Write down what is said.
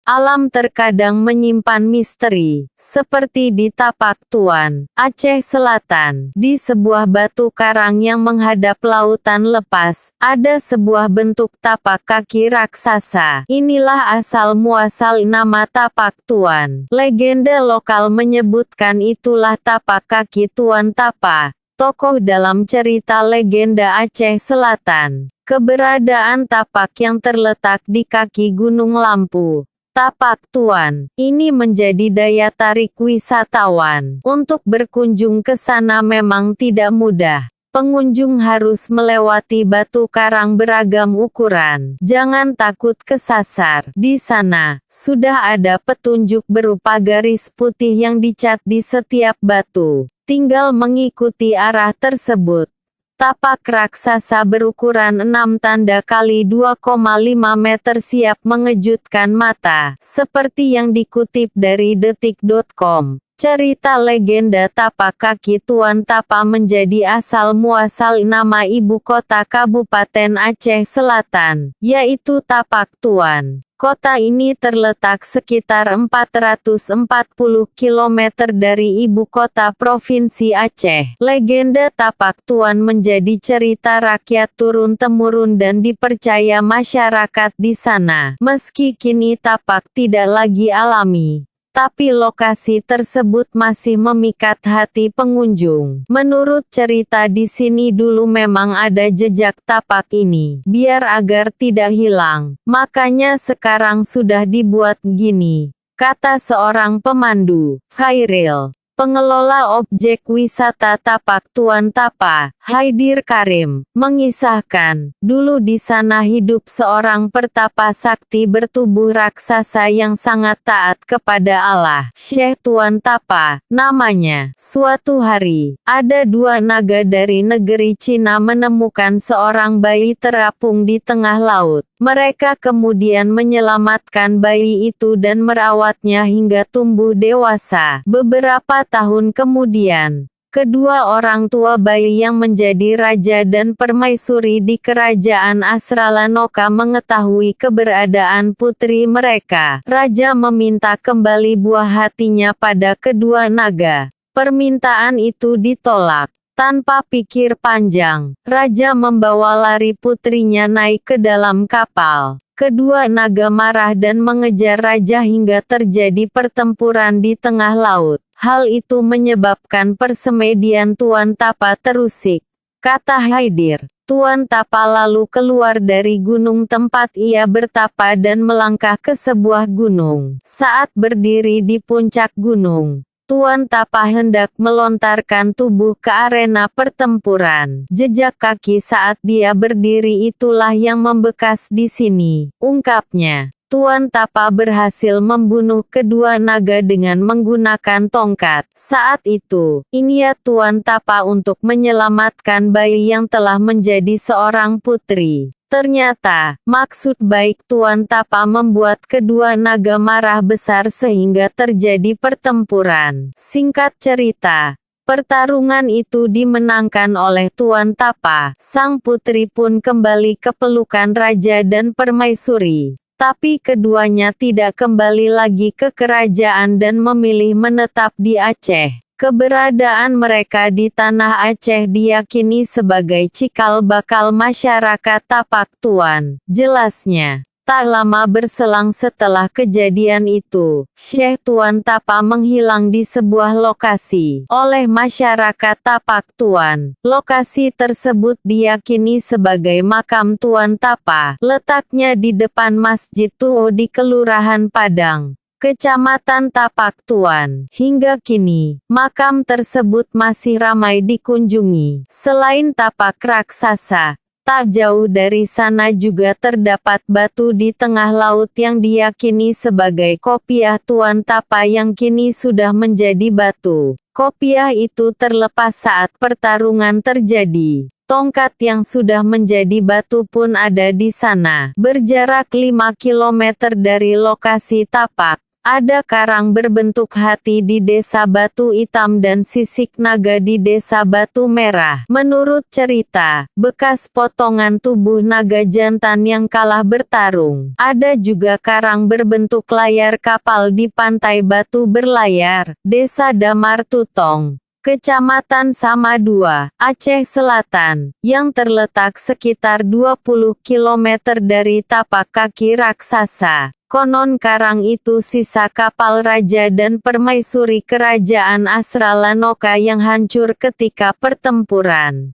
Alam terkadang menyimpan misteri, seperti di Tapak Tuan, Aceh Selatan. Di sebuah batu karang yang menghadap lautan lepas, ada sebuah bentuk tapak kaki raksasa. Inilah asal-muasal nama Tapak Tuan. Legenda lokal menyebutkan itulah tapak kaki Tuan Tapa, tokoh dalam cerita legenda Aceh Selatan. Keberadaan tapak yang terletak di kaki Gunung Lampu, Tapak Tuan, ini menjadi daya tarik wisatawan. Untuk berkunjung ke sana memang tidak mudah. Pengunjung harus melewati batu karang beragam ukuran. Jangan takut kesasar. Di sana, sudah ada petunjuk berupa garis putih yang dicat di setiap batu. Tinggal mengikuti arah tersebut. Tapak raksasa berukuran 6 tanda kali 2,5 meter siap mengejutkan mata, seperti yang dikutip dari detik.com. Cerita legenda tapak kaki Tuan Tapa menjadi asal-muasal nama ibu kota Kabupaten Aceh Selatan, yaitu Tapak Tuan. Kota ini terletak sekitar 440 km dari ibu kota Provinsi Aceh. Legenda Tapak Tuan menjadi cerita rakyat turun-temurun dan dipercaya masyarakat di sana. Meski kini tapak tidak lagi alami, tapi lokasi tersebut masih memikat hati pengunjung. Menurut cerita di sini dulu memang ada jejak tapak ini. Biar agar tidak hilang, makanya sekarang sudah dibuat gini, kata seorang pemandu, Khairil. Pengelola objek wisata Tapak Tuan Tapa, Haidir Karim, mengisahkan, dulu di sana hidup seorang pertapa sakti bertubuh raksasa yang sangat taat kepada Allah, Syekh Tuan Tapa, namanya. Suatu hari, ada dua naga dari negeri Cina menemukan seorang bayi terapung di tengah laut. Mereka kemudian menyelamatkan bayi itu dan merawatnya hingga tumbuh dewasa. Beberapa tahun kemudian, kedua orang tua bayi yang menjadi raja dan permaisuri di kerajaan Asralanoka mengetahui keberadaan putri mereka. Raja meminta kembali buah hatinya pada kedua naga. Permintaan itu ditolak. Tanpa pikir panjang, raja membawa lari putrinya naik ke dalam kapal. Kedua naga marah dan mengejar raja hingga terjadi pertempuran di tengah laut. Hal itu menyebabkan persemedian Tuan Tapa terusik. Kata Haidir, Tuan Tapa lalu keluar dari gunung tempat ia bertapa dan melangkah ke sebuah gunung. Saat berdiri di puncak gunung, Tuan Tapa hendak melontarkan tubuh ke arena pertempuran. Jejak kaki saat dia berdiri itulah yang membekas di sini, ungkapnya. Tuan Tapa berhasil membunuh kedua naga dengan menggunakan tongkat. Saat itu, niat Tuan Tapa untuk menyelamatkan bayi yang telah menjadi seorang putri. Ternyata, maksud baik Tuan Tapa membuat kedua naga marah besar sehingga terjadi pertempuran. Singkat cerita, pertarungan itu dimenangkan oleh Tuan Tapa. Sang putri pun kembali ke pelukan raja dan permaisuri. Tapi keduanya tidak kembali lagi ke kerajaan dan memilih menetap di Aceh. Keberadaan mereka di tanah Aceh diyakini sebagai cikal bakal masyarakat Tapak Tuan. Jelasnya, tak lama berselang setelah kejadian itu, Syekh Tuan Tapa menghilang di sebuah lokasi oleh masyarakat Tapak Tuan. Lokasi tersebut diyakini sebagai makam Tuan Tapa. Letaknya di depan Masjid Tuo di Kelurahan Padang, Kecamatan Tapak Tuan. Hingga kini, makam tersebut masih ramai dikunjungi. Selain tapak raksasa, tak jauh dari sana juga terdapat batu di tengah laut yang diyakini sebagai kopiah Tuan Tapa yang kini sudah menjadi batu. Kopiah itu terlepas saat pertarungan terjadi. Tongkat yang sudah menjadi batu pun ada di sana. Berjarak 5 km dari lokasi tapak, Ada karang berbentuk hati di Desa Batu Hitam dan sisik naga di Desa Batu Merah. Menurut cerita, bekas potongan tubuh naga jantan yang kalah bertarung. Ada juga karang berbentuk layar kapal di Pantai Batu Berlayar, Desa Damar Tutong, Kecamatan Samadua, Aceh Selatan, yang terletak sekitar 20 km dari tapak kaki raksasa. Konon karang itu sisa kapal raja dan permaisuri kerajaan Asralanoka yang hancur ketika pertempuran.